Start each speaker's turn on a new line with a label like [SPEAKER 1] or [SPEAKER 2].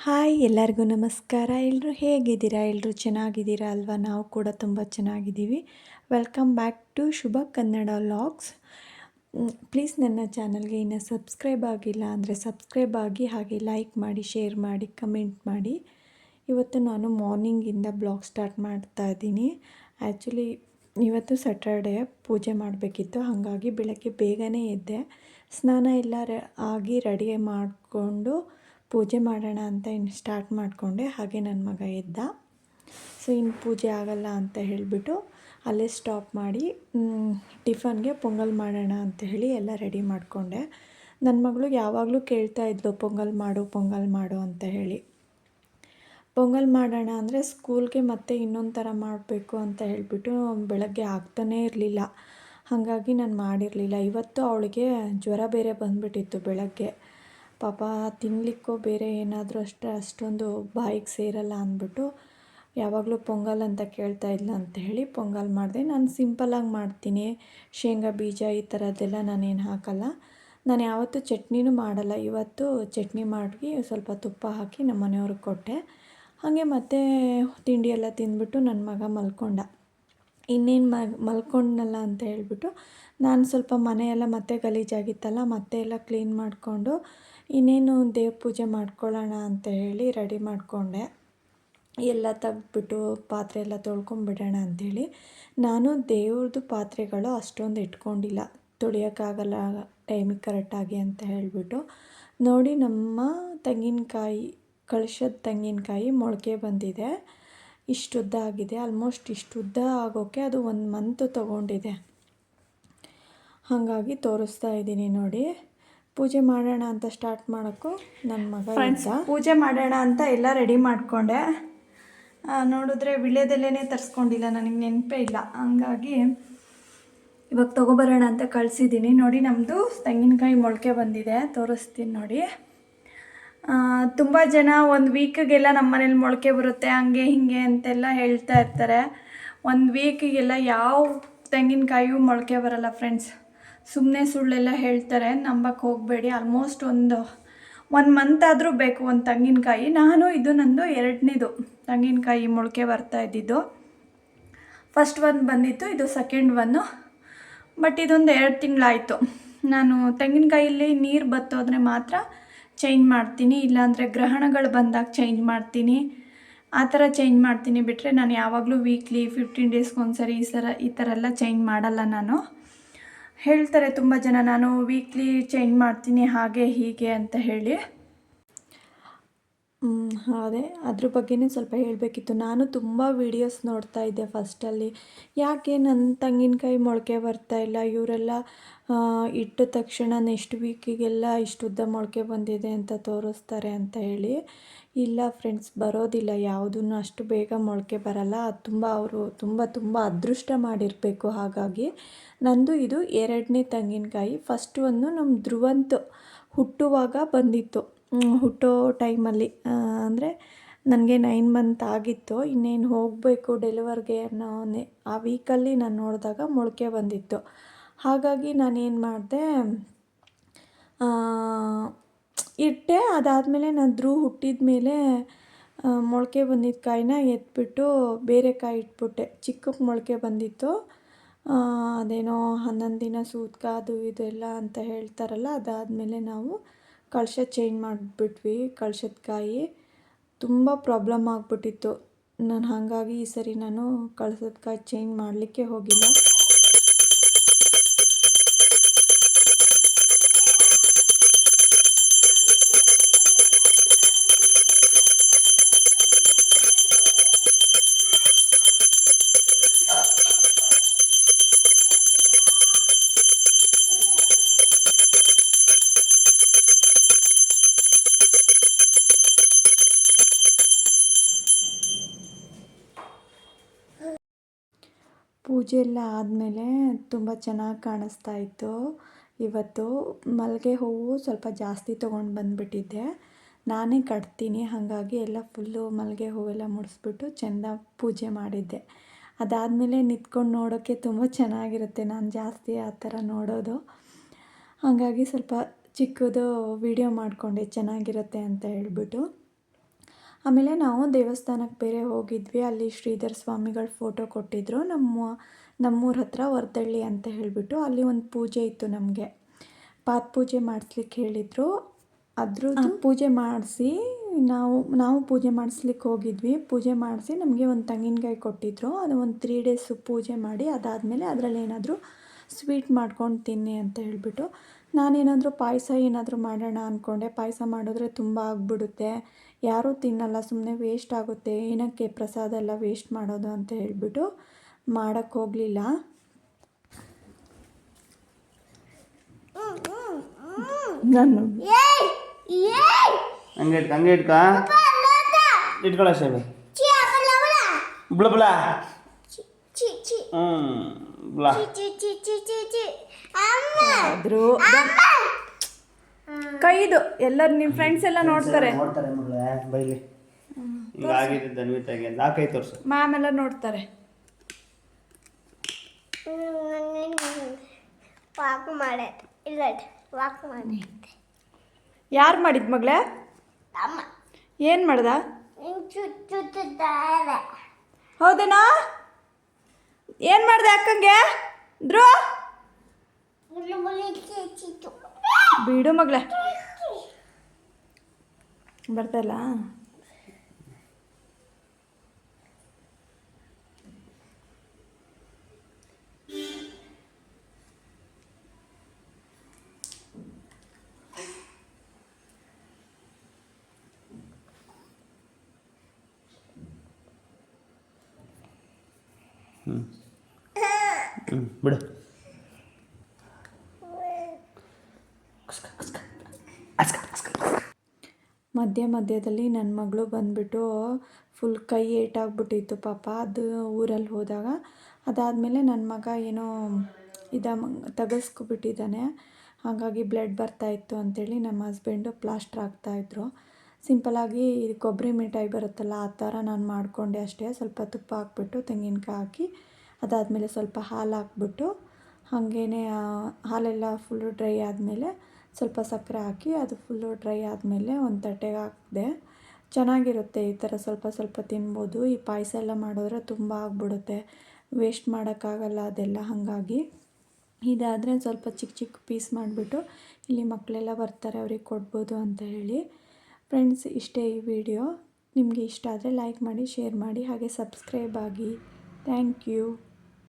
[SPEAKER 1] Hi ಎಲ್ಲರಿಗೂ ನಮಸ್ಕಾರ. ಎಲ್ಲರೂ ಹೇಗಿದ್ದೀರಾ? ಎಲ್ಲರೂ ಚೆನ್ನಾಗಿದ್ದೀರಾ ಅಲ್ವಾ? ನಾವು ಕೂಡ ತುಂಬ ಚೆನ್ನಾಗಿದ್ದೀವಿ. Welcome back to Shubha Kannada vlogs. Please ನನ್ನ ಚಾನಲ್ಗೆ ಇನ್ನೂ ಸಬ್ಸ್ಕ್ರೈಬ್ ಆಗಿಲ್ಲ ಅಂದರೆ ಸಬ್ಸ್ಕ್ರೈಬ್ ಆಗಿ, ಹಾಗೆ ಲೈಕ್ ಮಾಡಿ, ಶೇರ್ ಮಾಡಿ, ಕಮೆಂಟ್ ಮಾಡಿ. ಇವತ್ತು ನಾನು ಮಾರ್ನಿಂಗಿಂದ ಬ್ಲಾಗ್ ಸ್ಟಾರ್ಟ್ ಮಾಡ್ತಾ ಇದ್ದೀನಿ. ಆ್ಯಕ್ಚುಲಿ ಇವತ್ತು ಸ್ಯಾಟರ್ಡೇ, ಪೂಜೆ ಮಾಡಬೇಕಿತ್ತು. ಹಾಗಾಗಿ ಬೆಳಗ್ಗೆ ಬೇಗನೆ ಎದ್ದೆ, ಸ್ನಾನ ಎಲ್ಲ ಆಗಿ ರೆಡಿ ಮಾಡಿಕೊಂಡು ಪೂಜೆ ಮಾಡೋಣ ಅಂತ ಇನ್ನು ಸ್ಟಾರ್ಟ್ ಮಾಡಿಕೊಂಡೆ. ಹಾಗೆ ನನ್ನ ಮಗ ಎದ್ದ. ಸೊ ಇನ್ನು ಪೂಜೆ ಆಗಲ್ಲ ಅಂತ ಹೇಳಿಬಿಟ್ಟು ಅಲ್ಲೇ ಸ್ಟಾಪ್ ಮಾಡಿ ಟಿಫನ್ಗೆ ಪೊಂಗಲ್ ಮಾಡೋಣ ಅಂತ ಹೇಳಿ ಎಲ್ಲ ರೆಡಿ ಮಾಡಿಕೊಂಡೆ. ನನ್ನ ಮಗಳು ಯಾವಾಗಲೂ ಕೇಳ್ತಾಯಿದ್ಲು, ಪೊಂಗಲ್ ಮಾಡು ಅಂತ ಹೇಳಿ. ಪೊಂಗಲ್ ಮಾಡೋಣ ಅಂದರೆ ಸ್ಕೂಲ್ಗೆ ಮತ್ತೆ ಇನ್ನೊಂದು ಥರ ಮಾಡಬೇಕು ಅಂತ ಹೇಳಿಬಿಟ್ಟು ಬೆಳಗ್ಗೆ ಆಗ್ತಾನೇ ಇರಲಿಲ್ಲ. ಹಾಗಾಗಿ ನಾನು ಮಾಡಿರಲಿಲ್ಲ. ಇವತ್ತು ಅವಳಿಗೆ ಜ್ವರ ಬೇರೆ ಬಂದುಬಿಟ್ಟಿತ್ತು ಬೆಳಗ್ಗೆ. ಪಾಪ ತಿನ್ನಲಿಕ್ಕೋ ಬೇರೆ ಏನಾದರೂ ಅಷ್ಟೊಂದು ಬಾಯಿಗೆ ಸೇರಲ್ಲ ಅಂದ್ಬಿಟ್ಟು ಯಾವಾಗಲೂ ಪೊಂಗಲ್ ಅಂತ ಕೇಳ್ತಾ ಇಲ್ಲ ಅಂತ ಹೇಳಿ ಪೊಂಗಲ್ ಮಾಡಿದೆ. ನಾನು ಸಿಂಪಲ್ಲಾಗಿ ಮಾಡ್ತೀನಿ, ಶೇಂಗಾ ಬೀಜ ಈ ಥರದ್ದೆಲ್ಲ ನಾನೇನು ಹಾಕಲ್ಲ. ನಾನು ಯಾವತ್ತೂ ಚಟ್ನಿನೂ ಮಾಡಲ್ಲ. ಇವತ್ತು ಚಟ್ನಿ ಮಾಡಿ ಸ್ವಲ್ಪ ತುಪ್ಪ ಹಾಕಿ ನಮ್ಮ ಮನೆಯವ್ರಿಗೆ ಕೊಟ್ಟೆ. ಹಾಗೆ ಮತ್ತೆ ತಿಂಡಿ ಎಲ್ಲ ತಿಂದ್ಬಿಟ್ಟು ನನ್ನ ಮಗ ಮಲ್ಕೊಂಡ. ಇನ್ನೇನು ಮಲ್ಕೊಂಡನಲ್ಲ ಅಂತ ಹೇಳ್ಬಿಟ್ಟು ನಾನು ಸ್ವಲ್ಪ ಮನೆಯೆಲ್ಲ ಮತ್ತೆ ಗಲೀಜಾಗಿತ್ತಲ್ಲ, ಮತ್ತೆ ಎಲ್ಲ ಕ್ಲೀನ್ ಮಾಡಿಕೊಂಡು ಇನ್ನೇನು ದೇವ್ರ ಪೂಜೆ ಮಾಡ್ಕೊಳ್ಳೋಣ ಅಂತ ಹೇಳಿ ರೆಡಿ ಮಾಡಿಕೊಂಡೆ. ಎಲ್ಲ ತೆಗ್ದುಬಿಟ್ಟು ಪಾತ್ರೆ ಎಲ್ಲ ತೊಳ್ಕೊಂಬಿಡೋಣ ಅಂಥೇಳಿ. ನಾನು ದೇವ್ರದ್ದು ಪಾತ್ರೆಗಳು ಅಷ್ಟೊಂದು ಇಟ್ಕೊಂಡಿಲ್ಲ, ತೊಳೆಯೋಕ್ಕಾಗಲ್ಲ ಟೈಮಿಗೆ ಕರೆಕ್ಟಾಗಿ ಅಂತ ಹೇಳಿಬಿಟ್ಟು. ನೋಡಿ, ನಮ್ಮ ತೆಂಗಿನಕಾಯಿ, ಕಳಶದ ತೆಂಗಿನಕಾಯಿ ಮೊಳಕೆ ಬಂದಿದೆ. ಇಷ್ಟುದ್ದ ಆಗಿದೆ. ಆಲ್ಮೋಸ್ಟ್ ಇಷ್ಟುದ್ದ ಆಗೋಕ್ಕೆ ಅದು 1 ಮಂತ್ ತೊಗೊಂಡಿದೆ. ಹಾಗಾಗಿ ತೋರಿಸ್ತಾ ಇದ್ದೀನಿ ನೋಡಿ. ಪೂಜೆ ಮಾಡೋಣ ಅಂತ ಸ್ಟಾರ್ಟ್ ಮಾಡೋಕ್ಕೂ ನನ್ನ ಮಗ ಫ್ರೆಂಡ್ಸ್ ಪೂಜೆ ಮಾಡೋಣ ಅಂತ ಎಲ್ಲ ರೆಡಿ ಮಾಡಿಕೊಂಡೆ. ನೋಡಿದ್ರೆ ವಿಳ್ಯದೆಲೆನೇ ತರಿಸ್ಕೊಂಡಿಲ್ಲ, ನನಗೆ ನೆನಪೇ ಇಲ್ಲ. ಹಂಗಾಗಿ ಇವಾಗ ತೊಗೊಬರೋಣ ಅಂತ ಕಳಿಸಿದ್ದೀನಿ. ನೋಡಿ, ನಮ್ಮದು ತೆಂಗಿನಕಾಯಿ ಮೊಳಕೆ ಬಂದಿದೆ, ತೋರಿಸ್ತೀನಿ ನೋಡಿ. ತುಂಬ ಜನ 1 ವೀಕಿಗೆಲ್ಲ ನಮ್ಮ ಮನೇಲಿ ಮೊಳಕೆ ಬರುತ್ತೆ ಹಂಗೆ ಹಿಂಗೆ ಅಂತೆಲ್ಲ ಹೇಳ್ತಾ ಇರ್ತಾರೆ. 1 ವೀಕಿಗೆಲ್ಲ ಯಾವ ತೆಂಗಿನಕಾಯಿಯೂ ಮೊಳಕೆ ಬರಲ್ಲ ಫ್ರೆಂಡ್ಸ್. ಸುಮ್ಮನೆ ಸುಳ್ಳೆಲ್ಲ ಹೇಳ್ತಾರೆ, ನಂಬಕ್ಕೆ ಹೋಗಬೇಡಿ. ಆಲ್ಮೋಸ್ಟ್ 1 ಮಂತ್ ಆದರೂ ಬೇಕು ಒಂದು ತೆಂಗಿನಕಾಯಿ. ಇದು ನಂದು 2ನೇದು ತೆಂಗಿನಕಾಯಿ ಮೊಳಕೆ ಬರ್ತಾ ಇದ್ದಿದ್ದು. ಫಸ್ಟ್ 1 ಬಂದಿತ್ತು, ಇದು ಸೆಕೆಂಡ್ 1. ಬಟ್ ಇದೊಂದು 2 ತಿಂಗಳಾಯಿತು. ನಾನು ತೆಂಗಿನಕಾಯಲ್ಲಿ ನೀರು ಬತ್ತೋದ್ರೆ ಮಾತ್ರ ಚೇಂಜ್ ಮಾಡ್ತೀನಿ, ಇಲ್ಲಾಂದರೆ ಗ್ರಹಣಗಳು ಬಂದಾಗ ಚೇಂಜ್ ಮಾಡ್ತೀನಿ. ಆ ಥರ ಚೇಂಜ್ ಮಾಡ್ತೀನಿ ಬಿಟ್ಟರೆ ನಾನು ಯಾವಾಗಲೂ ವೀಕ್ಲಿ 15 ಡೇಸ್ಗೊಂದ್ಸರಿ ಈ ಥರ ಎಲ್ಲ ಚೇಂಜ್ ಮಾಡಲ್ಲ ನಾನು. ಹೇಳ್ತಾರೆ ತುಂಬ ಜನ, ನಾನು ವೀಕ್ಲಿ ಚೇಂಜ್ ಮಾಡ್ತೀನಿ ಹಾಗೆ ಹೀಗೆ ಅಂತ ಹೇಳಿ. ಅದೇ ಅದ್ರ ಬಗ್ಗೆನೇ ಸ್ವಲ್ಪ ಹೇಳಬೇಕಿತ್ತು. ನಾನು ತುಂಬ ವೀಡಿಯೋಸ್ ನೋಡ್ತಾ ಇದ್ದೆ ಫಸ್ಟಲ್ಲಿ, ಯಾಕೆ ನನ್ನ ತೆಂಗಿನಕಾಯಿ ಮೊಳಕೆ ಬರ್ತಾಯಿಲ್ಲ, ಇವರೆಲ್ಲ ಇಟ್ಟ ತಕ್ಷಣ ನೆಕ್ಸ್ಟ್ ವೀಕಿಗೆಲ್ಲ ಇಷ್ಟುದ್ದ ಮೊಳಕೆ ಬಂದಿದೆ ಅಂತ ತೋರಿಸ್ತಾರೆ ಅಂತ ಹೇಳಿ. ಇಲ್ಲ ಫ್ರೆಂಡ್ಸ್, ಬರೋದಿಲ್ಲ, ಯಾವುದನ್ನು ಅಷ್ಟು ಬೇಗ ಮೊಳಕೆ ಬರಲ್ಲ. ಅದು ಅವರು ತುಂಬ ಅದೃಷ್ಟ ಮಾಡಿರಬೇಕು. ಹಾಗಾಗಿ ನಂದು ಇದು 2ನೇ ತೆಂಗಿನಕಾಯಿ. ಫಸ್ಟ್ 1 ನಮ್ಮ ಧ್ರುವಂತು ಹುಟ್ಟುವಾಗ ಬಂದಿತ್ತು. ಹುಟ್ಟೋ ಟೈಮಲ್ಲಿ ಅಂದರೆ ನನಗೆ 9 ಮಂತ್ ಆಗಿತ್ತು, ಇನ್ನೇನು ಹೋಗಬೇಕು ಡೆಲಿವರ್ಗೆ ಅನ್ನೋ ಆ ವೀಕಲ್ಲಿ ನಾನು ನೋಡಿದಾಗ ಮೊಳಕೆ ಬಂದಿತ್ತು. ಹಾಗಾಗಿ ನಾನೇನು ಮಾಡಿದೆ, ಇಟ್ಟೆ. ಅದಾದಮೇಲೆ ನಾನು ಧ್ರುವ ಹುಟ್ಟಿದ ಮೇಲೆ ಮೊಳಕೆ ಬಂದಿದ್ದ ಕಾಯಿನ ಎತ್ಬಿಟ್ಟು ಬೇರೆ ಕಾಯಿ ಇಟ್ಬಿಟ್ಟೆ. ಚಿಕ್ಕಕ್ಕೆ ಮೊಳಕೆ ಬಂದಿತ್ತು. ಅದೇನೋ 11 ದಿನ ಸೂತಕ ಅದು ಇದೆಲ್ಲ ಅಂತ ಹೇಳ್ತಾರಲ್ಲ. ಅದಾದಮೇಲೆ ನಾವು ಕಳಶ ಚೇಂಜ್ ಮಾಡಿಬಿಟ್ವಿ. ಕಳಶದ ಕಾಯಿ ತುಂಬ ಪ್ರಾಬ್ಲಮ್ ಆಗಿಬಿಟ್ಟಿತ್ತು. ಹಾಗಾಗಿ ಈ ಸರಿ ನಾನು ಕಳಶದ ಕಾಯಿ ಚೇಂಜ್ ಮಾಡಲಿಕ್ಕೆ ಹೋಗಿಲ್ಲ. ಪೂಜೆ ಎಲ್ಲ ಆದಮೇಲೆ ತುಂಬ ಚೆನ್ನಾಗಿ ಕಾಣಿಸ್ತಾ ಇತ್ತು. ಇವತ್ತು ಮಲ್ಲಿಗೆ ಹೂವು ಸ್ವಲ್ಪ ಜಾಸ್ತಿ ತೊಗೊಂಡು ಬಂದುಬಿಟ್ಟಿದ್ದೆ. ನಾನೇ ಕಟ್ತೀನಿ, ಹಾಗಾಗಿ ಎಲ್ಲ ಫುಲ್ಲು ಮಲ್ಲಿಗೆ ಹೂವೆಲ್ಲ ಮುಡಿಸ್ಬಿಟ್ಟು ಚೆಂದ ಪೂಜೆ ಮಾಡಿದ್ದೆ. ಅದಾದಮೇಲೆ ನಿಂತ್ಕೊಂಡು ನೋಡೋಕ್ಕೆ ತುಂಬ ಚೆನ್ನಾಗಿರುತ್ತೆ. ನಾನು ಜಾಸ್ತಿ ಆ ಥರ ನೋಡೋದು. ಹಾಗಾಗಿ ಸ್ವಲ್ಪ ಚಿಕ್ಕದು ವಿಡಿಯೋ ಮಾಡಿಕೊಂಡೆ ಚೆನ್ನಾಗಿರುತ್ತೆ ಅಂತ ಹೇಳ್ಬಿಟ್ಟು. ಆಮೇಲೆ ನಾವು ದೇವಸ್ಥಾನಕ್ಕೆ ಬೇರೆ ಹೋಗಿದ್ವಿ. ಅಲ್ಲಿ ಶ್ರೀಧರ ಸ್ವಾಮಿಗಳ ಫೋಟೋ ಕೊಟ್ಟಿದ್ದರು. ನಮ್ಮೂರ ಹತ್ರ ವರದಳ್ಳಿ ಅಂತ ಹೇಳಿಬಿಟ್ಟು ಅಲ್ಲಿ ಒಂದು ಪೂಜೆ ಇತ್ತು. ನಮಗೆ ಪಾದ ಪೂಜೆ ಮಾಡಿಸ್ಲಿಕ್ಕೆ ಹೇಳಿದರು. ಅದ್ರದ್ದು ಪೂಜೆ ಮಾಡಿಸಿ ನಾವು ಪೂಜೆ ಮಾಡಿಸ್ಲಿಕ್ಕೆ ಹೋಗಿದ್ವಿ. ಪೂಜೆ ಮಾಡಿಸಿ ನಮಗೆ ಒಂದು ತೆಂಗಿನಕಾಯಿ ಕೊಟ್ಟಿದ್ದರು. ಅದು ಒಂದು 3 ಡೇಸು ಪೂಜೆ ಮಾಡಿ ಅದಾದಮೇಲೆ ಅದರಲ್ಲಿ ಏನಾದರೂ ಸ್ವೀಟ್ ಮಾಡ್ಕೊಂಡು ತಿನ್ನಿ ಅಂತ ಹೇಳಿಬಿಟ್ಟು, ನಾನೇನಾದರೂ ಪಾಯಸ ಏನಾದರೂ ಮಾಡೋಣ ಅಂದ್ಕೊಂಡೆ. ಪಾಯಸ ಮಾಡಿದ್ರೆ ತುಂಬ ಆಗಿಬಿಡುತ್ತೆ, ಯಾರೂ ತಿನ್ನಲ್ಲ, ಸುಮ್ಮನೆ ವೇಸ್ಟ್ ಆಗುತ್ತೆ, ಏನಕ್ಕೆ ಪ್ರಸಾದ ಎಲ್ಲ ವೇಸ್ಟ್ ಮಾಡೋದು ಅಂತ ಹೇಳಿಬಿಟ್ಟು ಮಾಡೋಕ್ಕೆ ಹೋಗಲಿಲ್ಲ. ನಾನು
[SPEAKER 2] ಹಂಗೆ ಇಟ್ಕೊಳ್ಳೋ ಸೇವೆ ಬುಳ ಬುಳ ಬುಳ
[SPEAKER 1] ಆದರೂ ಕೈದು ಎಲ್ಲರೂ ನಿಮ್ಮ ಫ್ರೆಂಡ್ಸ್ ಎಲ್ಲ ನೋಡ್ತಾರೆ
[SPEAKER 2] ಮಗಳೇ ಬೈಲಿ ಹಿಂಗಾಗಿದೆ ಧನ್ವಿತಾಗೆ ನಾ ಕೈ ತೋರಿಸು
[SPEAKER 1] ಮ್ಯಾಮ್ ಎಲ್ಲ ನೋಡ್ತಾರೆ. ಯಾರು ಮಾಡಿದ ಮಗಳೇ? ಏನು ಮಾಡ್ದ? ಹೌದೇನಾ? ಏನು ಮಾಡ್ದೆ ಅಕ್ಕಂಗೆ? ಧ್ರುವ ಬಿಡು ಮಗಳೇ, ಬರ್ತಾಯಿಲ್ಲ.
[SPEAKER 2] ಬಿಡು.
[SPEAKER 1] ಮಧ್ಯದಲ್ಲಿ ನನ್ನ ಮಗಳು ಬಂದುಬಿಟ್ಟು ಫುಲ್ ಕೈ ಏಟಾಗ್ಬಿಟ್ಟಿತ್ತು ಪಾಪ. ಅದು ಊರಲ್ಲಿ ಹೋದಾಗ ಅದಾದಮೇಲೆ ನನ್ನ ಮಗ ಏನೋ ತೆಗೆಸ್ಕೊಬಿಟ್ಟಿದ್ದಾನೆ. ಹಾಗಾಗಿ ಬ್ಲಡ್ ಬರ್ತಾಯಿತ್ತು ಅಂಥೇಳಿ ನಮ್ಮ ಹಸ್ಬೆಂಡು ಪ್ಲಾಸ್ಟರ್ ಹಾಕ್ತಾಯಿದ್ರು. ಸಿಂಪಲಾಗಿ ಕೊಬ್ಬರಿ ಮಿಠಾಯಿ ಬರುತ್ತಲ್ಲ ಆ ಥರ ನಾನು ಮಾಡಿಕೊಂಡೆ ಅಷ್ಟೇ. ಸ್ವಲ್ಪ ತುಪ್ಪ ಹಾಕ್ಬಿಟ್ಟು ತೆಂಗಿನಕಾಯಿ ಹಾಕಿ ಅದಾದಮೇಲೆ ಸ್ವಲ್ಪ ಹಾಲು ಹಾಕ್ಬಿಟ್ಟು ಹಾಗೇ ಹಾಲೆಲ್ಲ ಫುಲ್ಲು ಡ್ರೈ ಆದಮೇಲೆ ಸ್ವಲ್ಪ ಸಕ್ಕರೆ ಹಾಕಿ ಅದು ಫುಲ್ಲು ಡ್ರೈ ಆದಮೇಲೆ ಒಂದು ತಟ್ಟೆಗೆ ಹಾಕಿದೆ. ಚೆನ್ನಾಗಿರುತ್ತೆ ಈ ಥರ ಸ್ವಲ್ಪ ತಿನ್ಬೋದು. ಈ ಪಾಯಸ ಎಲ್ಲ ಮಾಡಿದ್ರೆ ತುಂಬ ಆಗಿಬಿಡುತ್ತೆ, ವೇಸ್ಟ್ ಮಾಡೋಕ್ಕಾಗಲ್ಲ ಅದೆಲ್ಲ. ಹಾಗಾಗಿ ಇದಾದರೆ ಸ್ವಲ್ಪ ಚಿಕ್ಕ ಪೀಸ್ ಮಾಡಿಬಿಟ್ಟು ಇಲ್ಲಿ ಮಕ್ಕಳೆಲ್ಲ ಬರ್ತಾರೆ ಅವ್ರಿಗೆ ಕೊಡ್ಬೋದು ಅಂತ ಹೇಳಿ. ಫ್ರೆಂಡ್ಸ್, ಇಷ್ಟೇ ಈ ವಿಡಿಯೋ. ನಿಮಗೆ ಇಷ್ಟ ಆದರೆ ಲೈಕ್ ಮಾಡಿ, ಶೇರ್ ಮಾಡಿ, ಹಾಗೆ ಸಬ್ಸ್ಕ್ರೈಬ್ ಆಗಿ. Thank you.